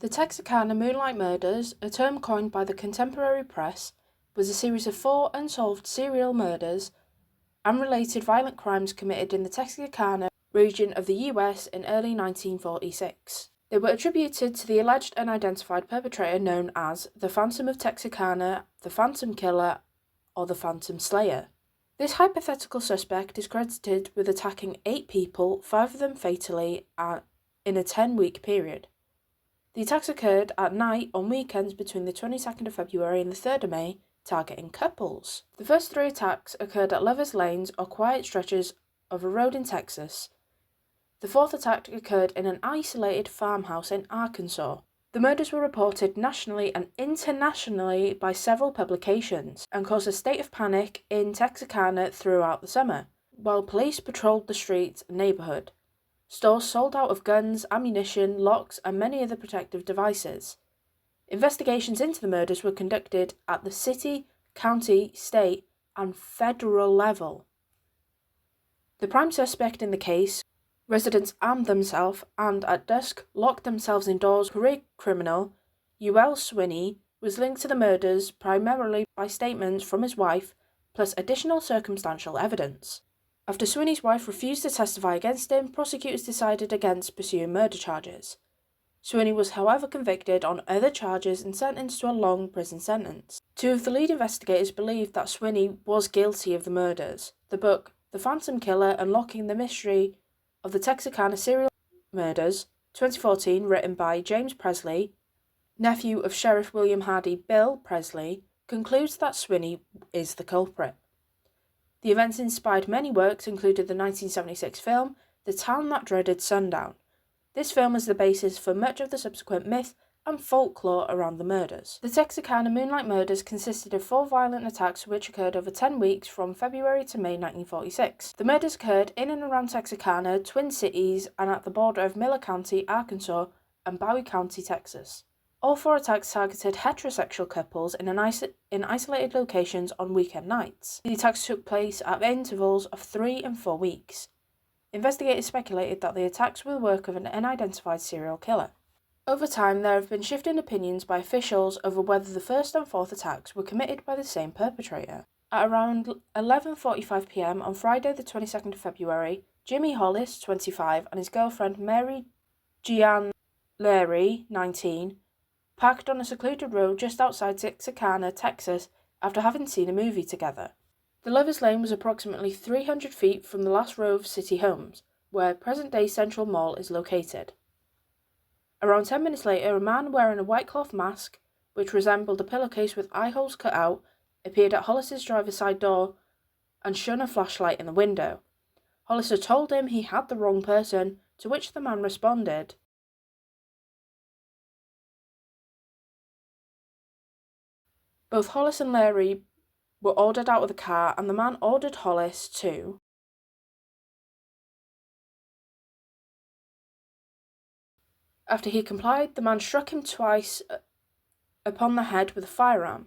The Texarkana Moonlight Murders, a term coined by the contemporary press, was a series of 4 unsolved serial murders and related violent crimes committed in the Texarkana region of the US in early 1946. They were attributed to the alleged unidentified perpetrator known as the Phantom of Texarkana, the Phantom Killer, or the Phantom Slayer. This hypothetical suspect is credited with attacking 8 people, 5 of them fatally, in a 10-week period. The attacks occurred at night on weekends between the 22nd of February and the 3rd of May, targeting couples. The first 3 attacks occurred at lovers' lanes or quiet stretches of a road in Texas. The 4th attack occurred in an isolated farmhouse in Arkansas. The murders were reported nationally and internationally by several publications and caused a state of panic in Texarkana throughout the summer, while police patrolled the streets and neighborhood. Stores sold out of guns, ammunition, locks, and many other protective devices. Investigations into the murders were conducted at the city, county, state, and federal level. The prime suspect in the case, residents armed themselves and, at dusk, locked themselves indoors. Career criminal Ul Swinney was linked to the murders primarily by statements from his wife, plus additional circumstantial evidence. After Swinney's wife refused to testify against him, prosecutors decided against pursuing murder charges. Swinney was however convicted on other charges and sentenced to a long prison sentence. 2 of the lead investigators believed that Swinney was guilty of the murders. The book, The Phantom Killer: Unlocking the Mystery of the Texarkana Serial Murders, 2014, written by James Presley, nephew of Sheriff William Hardy Bill Presley, concludes that Swinney is the culprit. The events inspired many works, including the 1976 film The Town That Dreaded Sundown. This film is the basis for much of the subsequent myth and folklore around the murders. The Texarkana Moonlight Murders consisted of 4 violent attacks which occurred over 10 weeks from February to May 1946. The murders occurred in and around Texarkana, Twin Cities, and at the border of Miller County, Arkansas, and Bowie County, Texas. All 4 attacks targeted heterosexual couples in isolated locations on weekend nights. The attacks took place at intervals of 3 and 4 weeks. Investigators speculated that the attacks were the work of an unidentified serial killer. Over time, there have been shifting opinions by officials over whether the 1st and 4th attacks were committed by the same perpetrator. At around 11:45 p.m. on Friday the 22nd of February, Jimmy Hollis, 25, and his girlfriend Mary Jeanne Leary, 19, parked on a secluded road just outside Texarkana, Texas, after having seen a movie together. The lovers' lane was approximately 300 feet from the last row of city homes, where present-day Central Mall is located. Around 10 minutes later, a man wearing a white cloth mask, which resembled a pillowcase with eye holes cut out, appeared at Hollis's driver's side door and shone a flashlight in the window. Hollis had told him he had the wrong person, to which the man responded, Both Hollis and Leary were ordered out of the car, and the man ordered Hollis to After he complied, the man struck him twice upon the head with a firearm.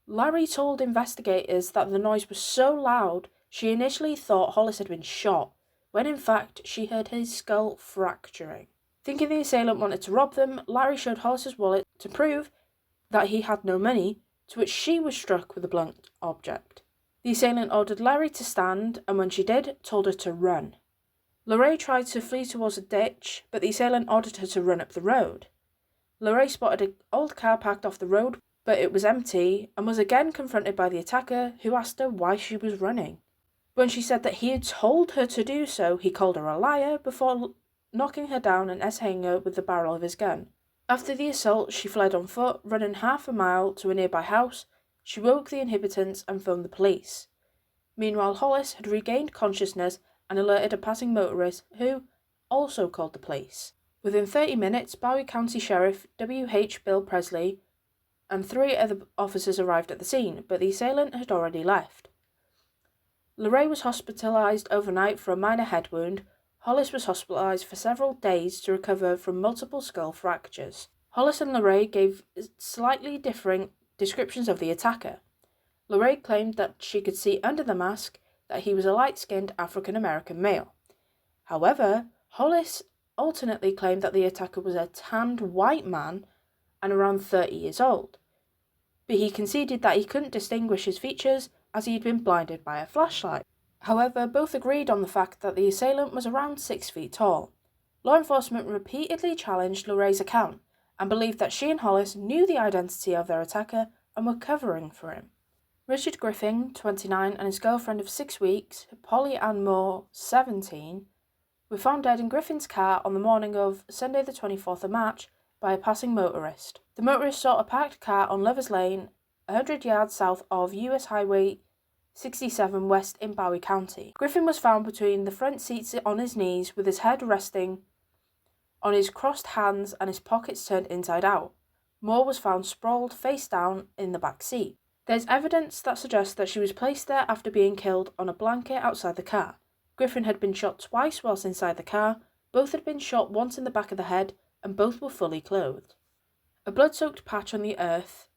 Larry told investigators that the noise was so loud she initially thought Hollis had been shot, when in fact she heard his skull fracturing. Thinking the assailant wanted to rob them, Larry showed Hollis's wallet to prove that he had no money, to which she was struck with a blunt object. The assailant ordered Larry to stand, and when she did, told her to run. Lorraine tried to flee towards a ditch, but the assailant ordered her to run up the road. Lorraine spotted an old car parked off the road, but it was empty, and was again confronted by the attacker, who asked her why she was running. When she said that he had told her to do so, he called her a liar before knocking her down and essaying her with the barrel of his gun. After the assault, she fled on foot, running half a mile to a nearby house. She woke the inhabitants and phoned the police. Meanwhile, Hollis had regained consciousness and alerted a passing motorist, who also called the police. Within 30 minutes, Bowie County Sheriff W.H. Bill Presley and 3 other officers arrived at the scene, but the assailant had already left. Lorraine was hospitalized overnight for a minor head wound. Hollis was hospitalized for several days to recover from multiple skull fractures. Hollis and Lorraine gave slightly differing descriptions of the attacker. Lorraine claimed that she could see under the mask that he was a light-skinned African-American male. However, Hollis alternately claimed that the attacker was a tanned white man and around 30 years old, but he conceded that he couldn't distinguish his features as he had been blinded by a flashlight. However, both agreed on the fact that the assailant was around 6 feet tall. Law enforcement repeatedly challenged Lorray's account and believed that she and Hollis knew the identity of their attacker and were covering for him. Richard Griffin, 29, and his girlfriend of 6 weeks, Polly Ann Moore, 17, were found dead in Griffin's car on the morning of Sunday the 24th of March by a passing motorist. The motorist saw a parked car on Lovers Lane, 100 yards south of US Highway 67 west in Bowie County. Griffin was found between the front seats on his knees with his head resting on his crossed hands and his pockets turned inside out. Moore was found sprawled face down in the back seat. There's evidence that suggests that she was placed there after being killed on a blanket outside the car. Griffin had been shot twice whilst inside the car, both had been shot once in the back of the head, and both were fully clothed. A blood-soaked patch on the earth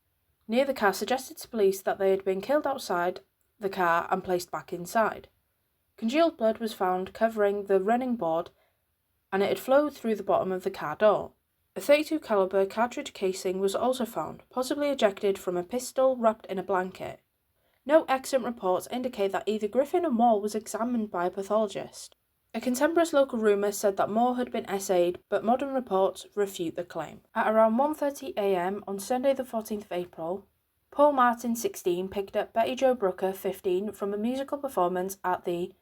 near the car suggested to police that they had been killed outside the car and placed back inside. Congealed blood was found covering the running board, and it had flowed through the bottom of the car door. A .32 caliber cartridge casing was also found, possibly ejected from a pistol wrapped in a blanket. No accident reports indicate that either Griffin or Moore was examined by a pathologist. A contemporaneous local rumour said that Moore had been essayed, but modern reports refute the claim. At around 1:30 a.m. on Sunday the 14th of April, Paul Martin, 16, picked up Betty Jo Brooker, 15, from a musical performance at the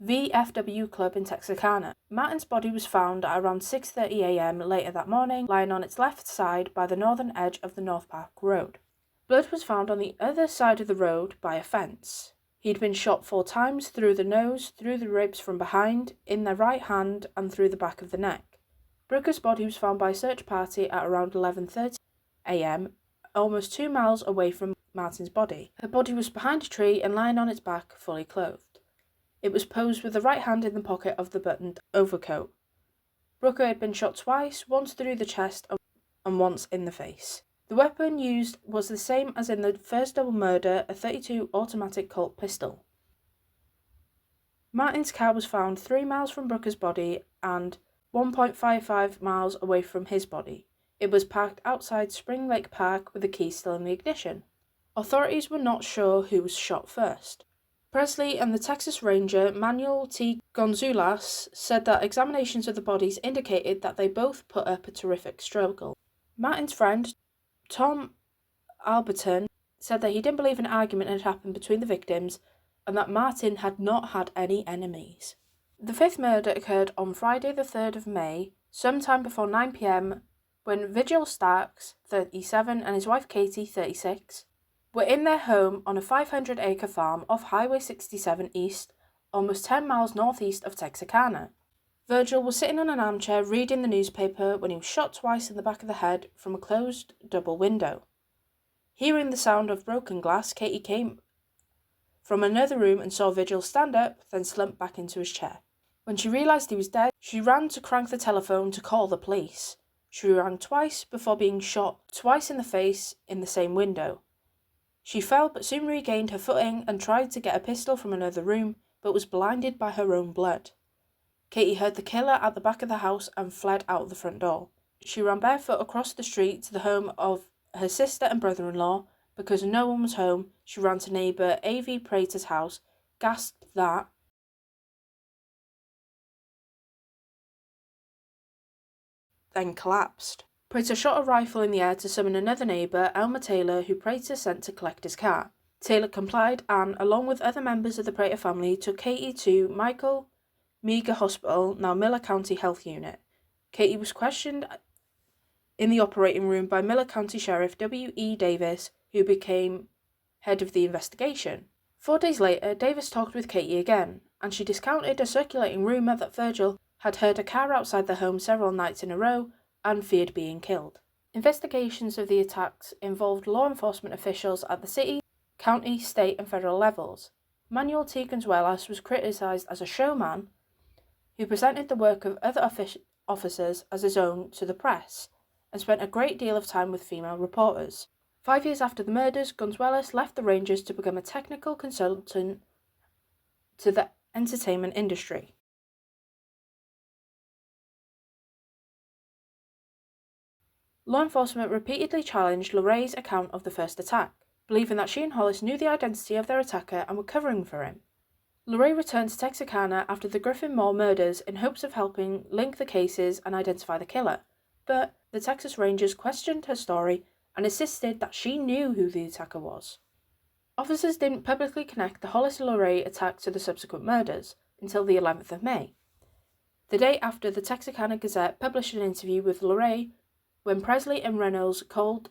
VFW Club in Texarkana. Martin's body was found at around 6:30 a.m. later that morning, lying on its left side by the northern edge of the North Park Road. Blood was found on the other side of the road by a fence. He'd been shot 4 times through the nose, through the ribs from behind, in the right hand, and through the back of the neck. Brooker's body was found by a search party at around 11:30 a.m., almost 2 miles away from Martin's body. Her body was behind a tree and lying on its back, fully clothed. It was posed with the right hand in the pocket of the buttoned overcoat. Brooker had been shot twice, once through the chest and once in the face. The weapon used was the same as in the first double murder, a .32 automatic Colt pistol. Martin's car was found 3 miles from Brooker's body and 1.55 miles away from his body. It was parked outside Spring Lake Park with the key still in the ignition. Authorities were not sure who was shot first. Presley and the Texas Ranger Manuel T. Gonzalez said that examinations of the bodies indicated that they both put up a terrific struggle. Martin's friend, Tom Alberton, said that he didn't believe an argument had happened between the victims and that Martin had not had any enemies. The 5th murder occurred on Friday the 3rd of May, sometime before 9 p.m, when Vigil Starks, 37, and his wife Katie, 36, were in their home on a 500-acre farm off Highway 67 East, almost 10 miles northeast of Texarkana. Virgil was sitting on an armchair reading the newspaper when he was shot twice in the back of the head from a closed double window. Hearing the sound of broken glass, Katie came from another room and saw Vigil stand up, then slump back into his chair. When she realised he was dead, she ran to crank the telephone to call the police. She rang twice before being shot twice in the face in the same window. She fell but soon regained her footing and tried to get a pistol from another room, but was blinded by her own blood. Katie heard the killer at the back of the house and fled out the front door. She ran barefoot across the street to the home of her sister and brother-in-law. Because no one was home, she ran to neighbour A.V. Prater's house, gasped that, then collapsed. Prater shot a rifle in the air to summon another neighbour, Elmer Taylor, who Prater sent to collect his car. Taylor complied and, along with other members of the Prater family, took Katie to Michael Meagher Hospital, now Miller County Health Unit. Katie was questioned in the operating room by Miller County Sheriff W.E. Davis, who became head of the investigation. 4 days later, Davis talked with Katie again, and she discounted a circulating rumour that Virgil had heard a car outside the home several nights in a row and feared being killed. Investigations of the attacks involved law enforcement officials at the city, county, state and federal levels. Manuel T. Gonzalez was criticised as a showman who presented the work of other officers as his own to the press, and spent a great deal of time with female reporters. 5 years after the murders, Gonzalez left the Rangers to become a technical consultant to the entertainment industry. Law enforcement repeatedly challenged Lorraine's account of the first attack, believing that she and Hollis knew the identity of their attacker and were covering for him. Lorraine returned to Texarkana after the Griffin Moore murders in hopes of helping link the cases and identify the killer, but the Texas Rangers questioned her story and insisted that she knew who the attacker was. Officers didn't publicly connect the Hollis-Lorraine attack to the subsequent murders until the 11th of May, the day after the Texarkana Gazette published an interview with Lorraine when Presley and Reynolds called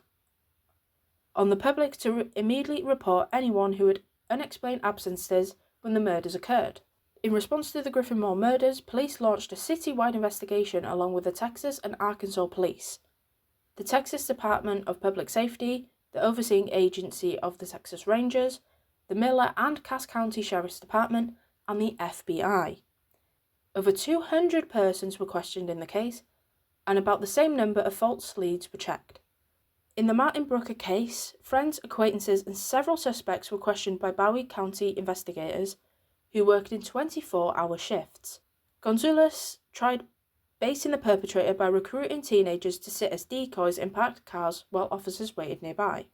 on the public to immediately report anyone who had unexplained absences when the murders occurred. In response to the Griffin Moore murders, police launched a citywide investigation along with the Texas and Arkansas police, the Texas Department of Public Safety, the overseeing agency of the Texas Rangers, the Miller and Cass County Sheriff's Department, and the FBI. Over 200 persons were questioned in the case, and about the same number of false leads were checked. In the Martin Brooker case, friends, acquaintances, and several suspects were questioned by Bowie County investigators who worked in 24-hour shifts. Gonzalez tried baiting the perpetrator by recruiting teenagers to sit as decoys in parked cars while officers waited nearby.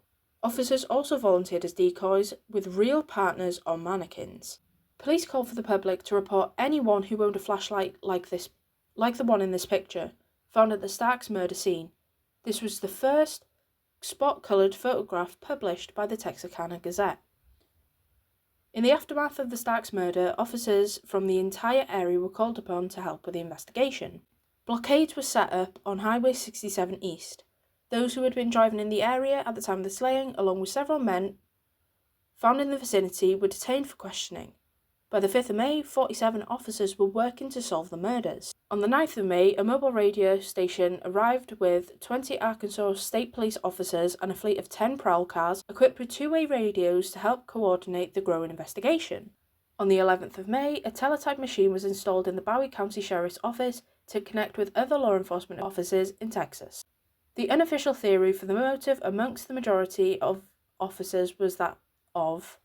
Officers also volunteered as decoys with real partners on mannequins. Police called for the public to report anyone who owned a flashlight like the one in this picture, found at the Starks murder scene. This was the first spot-coloured photograph published by the Texarkana Gazette. In the aftermath of the Starks murder, officers from the entire area were called upon to help with the investigation. Blockades were set up on Highway 67 East. Those who had been driving in the area at the time of the slaying, along with several men found in the vicinity, were detained for questioning. By the 5th of May, 47 officers were working to solve the murders. On the 9th of May, a mobile radio station arrived with 20 Arkansas State Police officers and a fleet of 10 prowl cars equipped with two-way radios to help coordinate the growing investigation. On the 11th of May, a teletype machine was installed in the Bowie County Sheriff's Office to connect with other law enforcement officers in Texas. The unofficial theory for the motive amongst the majority of officers was that of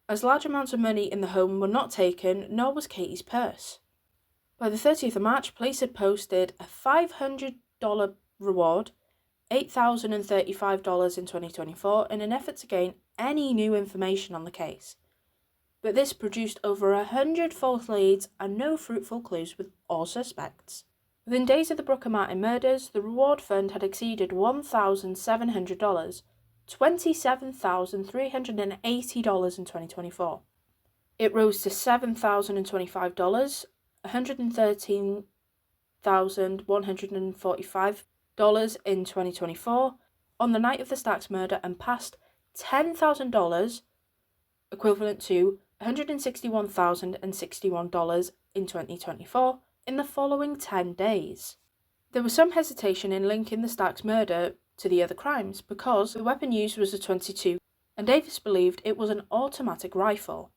as large amounts of money in the home were not taken, nor was Katie's purse. By the 30th of March, police had posted a $500 reward, $8,035 in 2024, in an effort to gain any new information on the case. But this produced over 100 false leads and no fruitful clues with all suspects. Within days of the Brooker Martin murders, the reward fund had exceeded $1,700, $27,380 in 2024. It rose to $7,025, $113,145 in 2024 on the night of the Starks murder, and passed $10,000, equivalent to $161,061 in 2024, in the following 10 days. There was some hesitation in linking the Starks murder to the other crimes because the weapon used was a .22, and Davis believed it was an automatic rifle.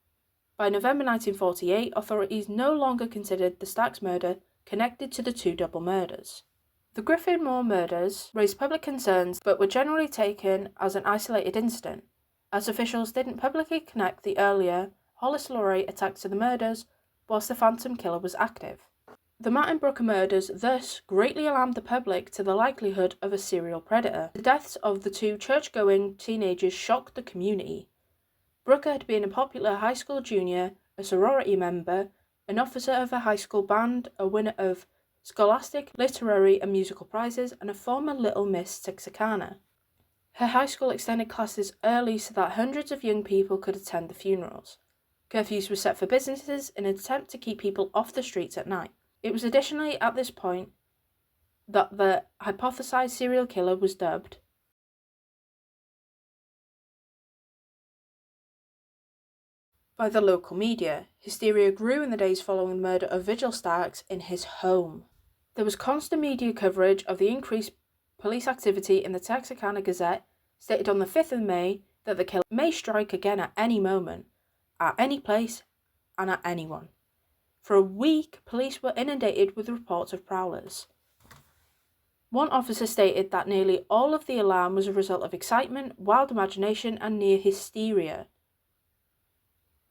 By November 1948, authorities no longer considered the Starks murder connected to the two double murders. The Griffin Moore murders raised public concerns but were generally taken as an isolated incident, as officials didn't publicly connect the earlier Hollis-Lorraine attacks to the murders whilst the Phantom killer was active. The Martin Brooker murders thus greatly alarmed the public to the likelihood of a serial predator. The deaths of the two church-going teenagers shocked the community. Brooker had been a popular high school junior, a sorority member, an officer of a high school band, a winner of scholastic, literary and musical prizes, and a former Little Miss Texarkana. Her high school extended classes early so that hundreds of young people could attend the funerals. Curfews were set for businesses in an attempt to keep people off the streets at night. It was additionally at this point that the hypothesized serial killer was dubbed by the local media. Hysteria grew in the days following the murder of Vigil Starks in his home. There was constant media coverage of the increased police activity, in the Texarkana Gazette stated on the 5th of May that the killer may strike again at any moment, at any place, and at anyone. For a week, police were inundated with reports of prowlers. One officer stated that nearly all of the alarm was a result of excitement, wild imagination, and near hysteria.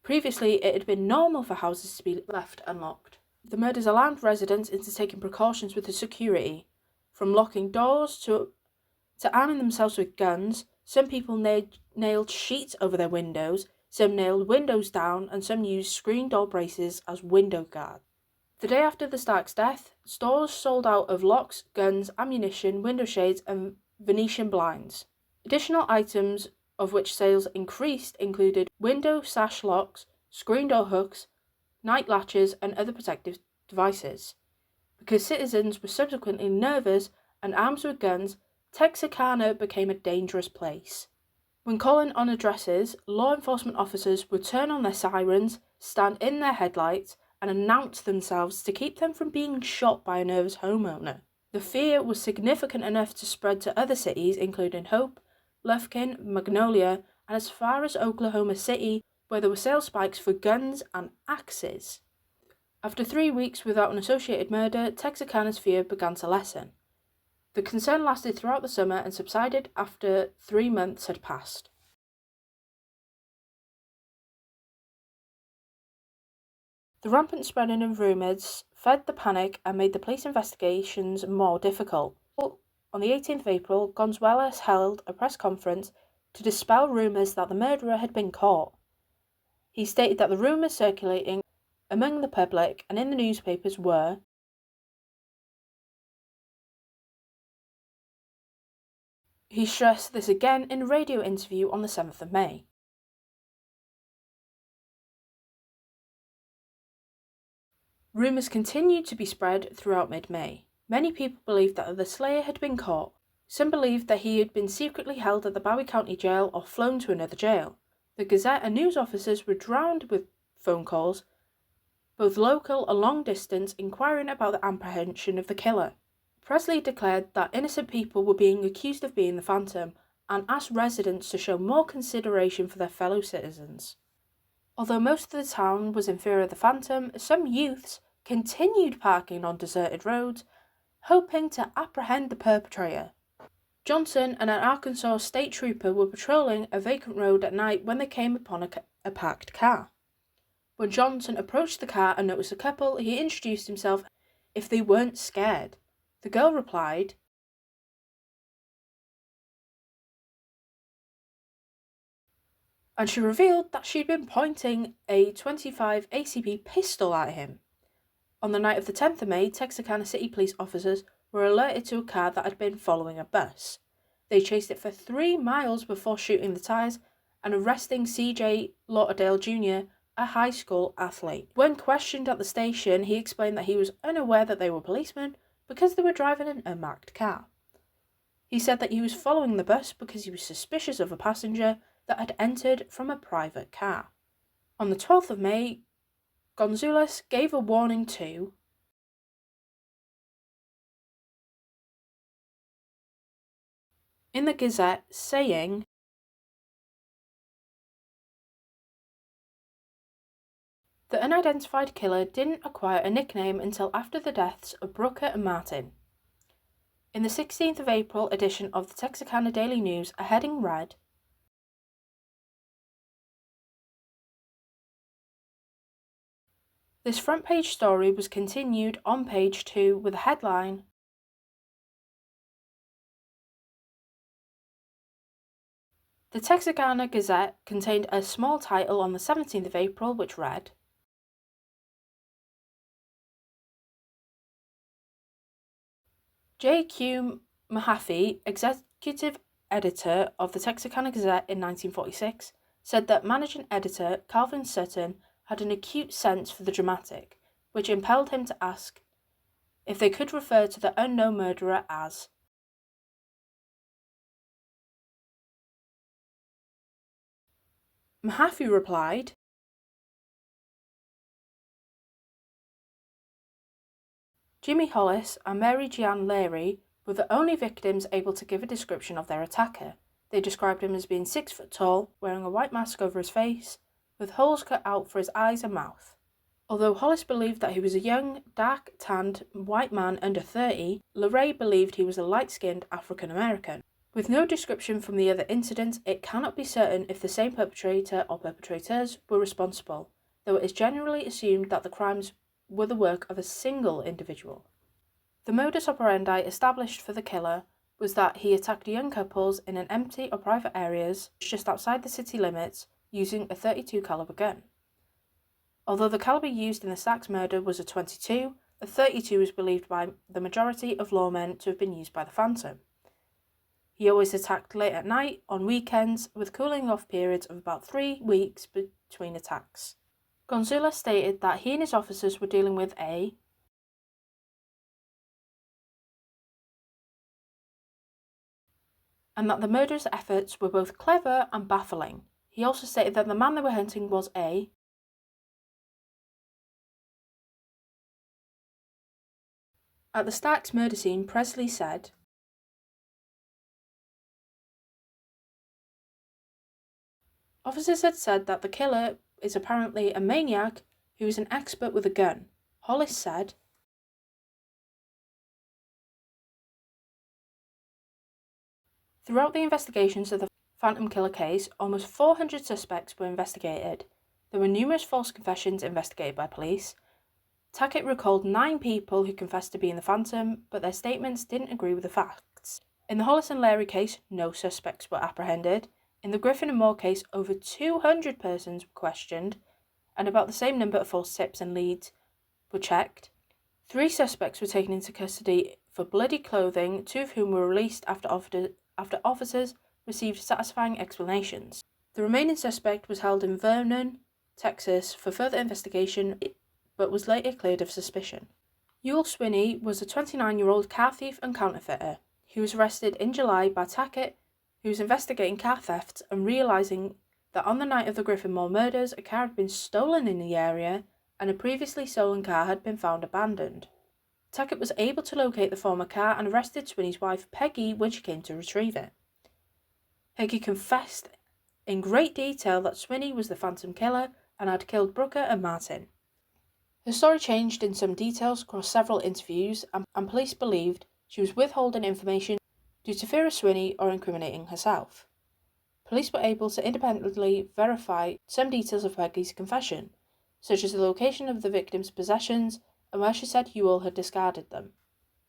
Previously, it had been normal for houses to be left unlocked. The murders alarmed residents into taking precautions with the security, from locking doors to arming themselves with guns. Some people nailed sheets over their windows, some nailed windows down, and some used screen door braces as window guards. The day after the Starks' death, stores sold out of locks, guns, ammunition, window shades, and Venetian blinds. Additional items of which sales increased included window sash locks, screen door hooks, night latches, and other protective devices. Because citizens were subsequently nervous and armed with guns, Texarkana became a dangerous place. When calling on addresses, law enforcement officers would turn on their sirens, stand in their headlights, and announce themselves to keep them from being shot by a nervous homeowner. The fear was significant enough to spread to other cities, including Hope, Lufkin, Magnolia, and as far as Oklahoma City, where there were sales spikes for guns and axes. After 3 weeks without an associated murder, Texarkana's fear began to lessen. The concern lasted throughout the summer and subsided after 3 months had passed. The rampant spreading of rumours fed the panic and made the police investigations more difficult. On the 18th of April, Gonzalez held a press conference to dispel rumours that the murderer had been caught. He stated that the rumours circulating among the public and in the newspapers were He stressed this again in a radio interview on the 7th of May. Rumours continued to be spread throughout mid-May. Many people believed that the slayer had been caught. Some believed that he had been secretly held at the Bowie County Jail or flown to another jail. The Gazette and news officers were drowned with phone calls, both local and long distance, inquiring about the apprehension of the killer. Presley declared that innocent people were being accused of being the Phantom and asked residents to show more consideration for their fellow citizens. Although most of the town was in fear of the Phantom, some youths continued parking on deserted roads, hoping to apprehend the perpetrator. Johnson and an Arkansas state trooper were patrolling a vacant road at night when they came upon a parked car. When Johnson approached the car and noticed the couple, he introduced himself if they weren't scared. The girl replied, and she revealed that she'd been pointing a .25 ACP pistol at him. On the night of the 10th of May, Texarkana City police officers were alerted to a car that had been following a bus. They chased it for 3 miles before shooting the tires and arresting C.J. Lauderdale Jr., a high school athlete. When questioned at the station, he explained that he was unaware that they were policemen because they were driving an unmarked car. He said that he was following the bus because he was suspicious of a passenger that had entered from a private car. On the 12th of May, Gonzalez gave a warning to in the Gazette, saying, the unidentified killer didn't acquire a nickname until after the deaths of Brooker and Martin. In the 16th of April edition of the Texarkana Daily News, a heading read, this front page story was continued on page 2 with a headline, The Texarkana Gazette contained a small title on the 17th of April which read, J.Q. Mahaffey, executive editor of the Texarkana Gazette in 1946, said that managing editor Calvin Sutton had an acute sense for the dramatic, which impelled him to ask if they could refer to the unknown murderer as Mahaffey replied, Jimmy Hollis and Mary Jeanne Leary were the only victims able to give a description of their attacker. They described him as being 6 foot tall, wearing a white mask over his face, with holes cut out for his eyes and mouth. Although Hollis believed that he was a young, dark-tanned white man under 30, Leary believed he was a light-skinned African-American. With no description from the other incidents, it cannot be certain if the same perpetrator or perpetrators were responsible, though it is generally assumed that the crimes were the work of a single individual. The modus operandi established for the killer was that he attacked young couples in an empty or private areas just outside the city limits using a .32 caliber gun. Although the caliber used in the Stacks murder was a .22, a .32 is believed by the majority of lawmen to have been used by the Phantom. He always attacked late at night, on weekends, with cooling off periods of about 3 weeks between attacks. Gonzalez stated that he and his officers were dealing with A, and that the murderer's efforts were both clever and baffling. He also stated that the man they were hunting was A. At the Stacks murder scene, Presley said, "Officers had said that the killer is apparently a maniac who is an expert with a gun." Hollis said, "Throughout the investigations of the Phantom killer case, almost 400 suspects were investigated. There were numerous false confessions investigated by police. Tackett recalled 9 people who confessed to being the Phantom, but their statements didn't agree with the facts. In the Hollis and Larry case, no suspects were apprehended. In the Griffin and Moore case, over 200 persons were questioned, and about the same number of false tips and leads were checked. 3 suspects were taken into custody for bloody clothing, 2 of whom were released after officers received satisfying explanations. The remaining suspect was held in Vernon, Texas, for further investigation, but was later cleared of suspicion." Ewell Swinney was a 29-year-old car thief and counterfeiter. He was arrested in July by Tackett, who was investigating car thefts and realising that on the night of the Griffin Moore murders, a car had been stolen in the area and a previously stolen car had been found abandoned. Tackett was able to locate the former car and arrested Swinney's wife, Peggy, when she came to retrieve it. Peggy confessed in great detail that Swinney was the Phantom killer and had killed Brooker and Martin. Her story changed in some details across several interviews, and police believed she was withholding information due to fear of Swinney or incriminating herself. Police were able to independently verify some details of Peggy's confession, such as the location of the victim's possessions and where she said Ewell had discarded them.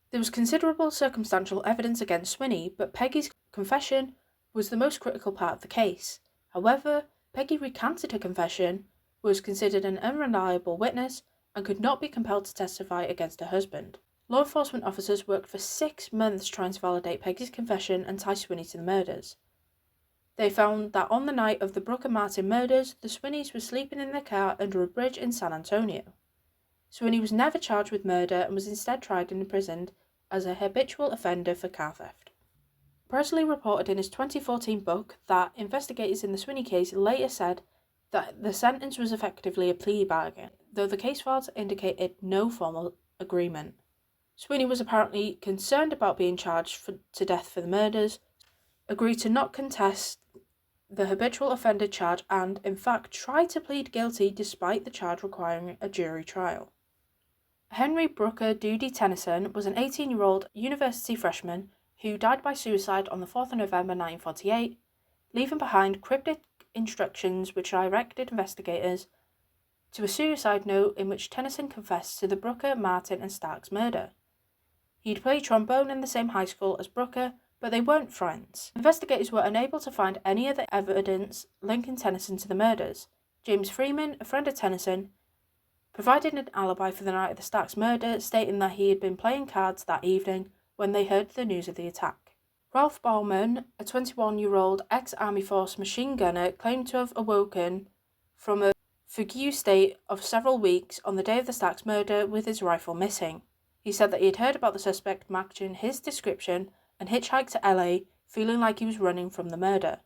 There was considerable circumstantial evidence against Swinney, but Peggy's confession was the most critical part of the case. However, Peggy recanted her confession, was considered an unreliable witness, and could not be compelled to testify against her husband. Law enforcement officers worked for 6 months trying to validate Peggy's confession and tie Swinney to the murders. They found that on the night of the Brooke and Martin murders, the Swinneys were sleeping in their car under a bridge in San Antonio. Swinney was never charged with murder and was instead tried and imprisoned as a habitual offender for car theft. Presley reported in his 2014 book that investigators in the Swinney case later said that the sentence was effectively a plea bargain, though the case files indicated no formal agreement. Swinney was apparently concerned about being charged to death for the murders, agreed to not contest the habitual offender charge, and, in fact, tried to plead guilty despite the charge requiring a jury trial. Henry Brooker Doody Tennyson was an 18-year-old university freshman who died by suicide on the 4th of November 1948, leaving behind cryptic instructions which directed investigators to a suicide note in which Tennyson confessed to the Brooker, Martin and Starks murder. He'd played trombone in the same high school as Brooker, but they weren't friends. Investigators were unable to find any other evidence linking Tennyson to the murders. James Freeman, a friend of Tennyson, provided an alibi for the night of the Starks murder, stating that he had been playing cards that evening when they heard the news of the attack. Ralph Bauman, a 21-year-old ex-Army Force machine gunner, claimed to have awoken from a fugue state of several weeks on the day of the Starks murder with his rifle missing. He said that he had heard about the suspect matching his description and hitchhiked to LA, feeling like he was running from the murder.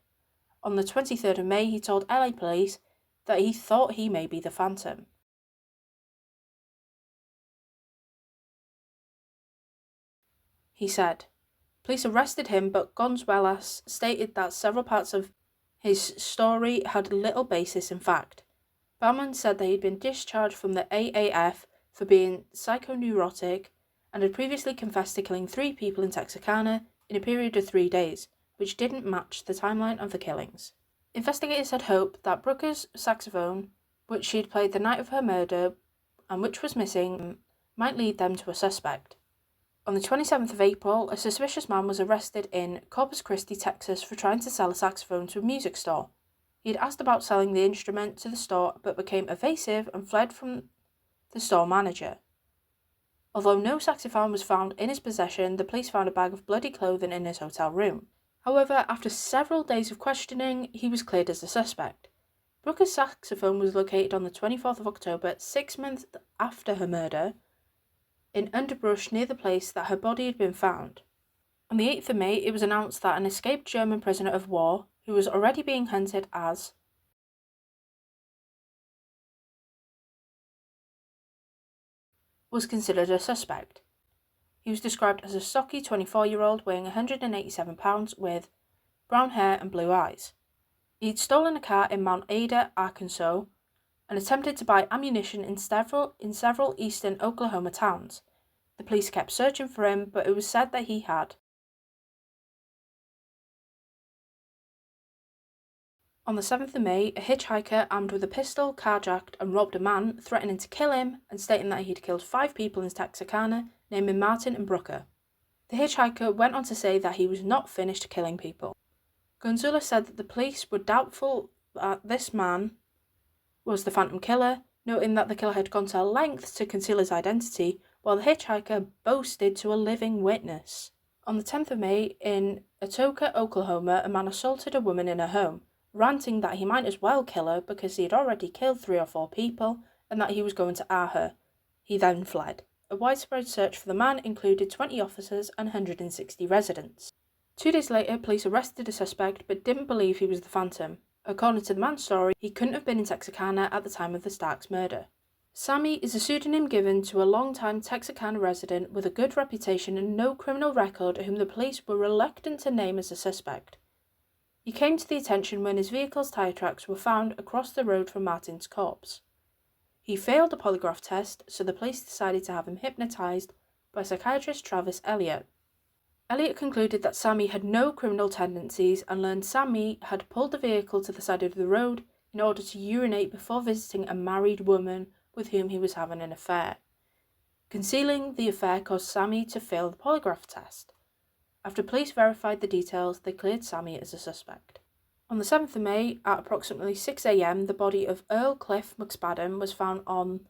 On the 23rd of May, he told LA police that he thought he may be the Phantom. He said, "Police arrested him, but Gonzalez stated that several parts of his story had little basis in fact." Bauman said that he'd been discharged from the AAF for being psychoneurotic and had previously confessed to killing 3 people in Texarkana in a period of 3 days, which didn't match the timeline of the killings. Investigators had hoped that Brooker's saxophone, which she had played the night of her murder, and which was missing might lead them to a suspect. On the 27th of April, a suspicious man was arrested in Corpus Christi, Texas for trying to sell a saxophone to a music store. He had asked about selling the instrument to the store but became evasive and fled from the store manager. Although no saxophone was found in his possession, the police found a bag of bloody clothing in his hotel room. However, after several days of questioning, he was cleared as a suspect. Brooker's saxophone was located on the 24th of October, 6 months after her murder, in underbrush near the place that her body had been found. On the 8th of May, it was announced that an escaped German prisoner of war, who was already being hunted as was considered a suspect. He was described as a stocky 24-year-old weighing 187 pounds with brown hair and blue eyes. He had stolen a car in Mount Ada, Arkansas, and attempted to buy ammunition in several eastern Oklahoma towns. The police kept searching for him, but it was said that he had. On the 7th of May, a hitchhiker armed with a pistol carjacked and robbed a man, threatening to kill him and stating that he'd killed 5 people in Texarkana, naming Martin and Brooker. The hitchhiker went on to say that he was not finished killing people. Gonzalez said that the police were doubtful that this man was the Phantom Killer, noting that the killer had gone to lengths to conceal his identity, while the hitchhiker boasted to a living witness. On the 10th of May, in Atoka, Oklahoma, a man assaulted a woman in her home, ranting that he might as well kill her because he had already killed 3 or 4 people and that he was going to her. He then fled. A widespread search for the man included 20 officers and 160 residents. 2 days later, police arrested a suspect but didn't believe he was the Phantom. According to the man's story, he couldn't have been in Texarkana at the time of the Starks murder. Sammy is a pseudonym given to a long-time Texarkana resident with a good reputation and no criminal record whom the police were reluctant to name as a suspect. He came to the attention when his vehicle's tyre tracks were found across the road from Martin's corpse. He failed the polygraph test, so the police decided to have him hypnotised by psychiatrist Travis Elliott. Elliott concluded that Sammy had no criminal tendencies and learned Sammy had pulled the vehicle to the side of the road in order to urinate before visiting a married woman with whom he was having an affair. Concealing the affair caused Sammy to fail the polygraph test. After police verified the details, they cleared Sammy as a suspect. On the 7th of May, at approximately 6 a.m, the body of Earl Cliff McSpadden was found on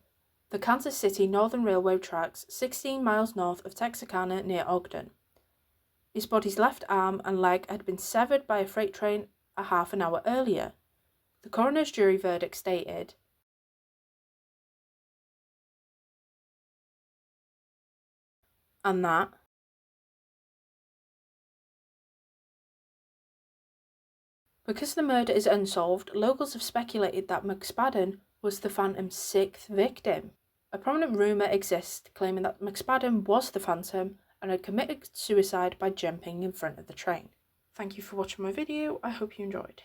the Kansas City Northern Railroad tracks 16 miles north of Texarkana near Ogden. His body's left arm and leg had been severed by a freight train a half an hour earlier. The coroner's jury verdict stated, and that because the murder is unsolved, locals have speculated that McSpadden was the Phantom's 6th victim. A prominent rumour exists claiming that McSpadden was the Phantom and had committed suicide by jumping in front of the train. Thank you for watching my video. I hope you enjoyed.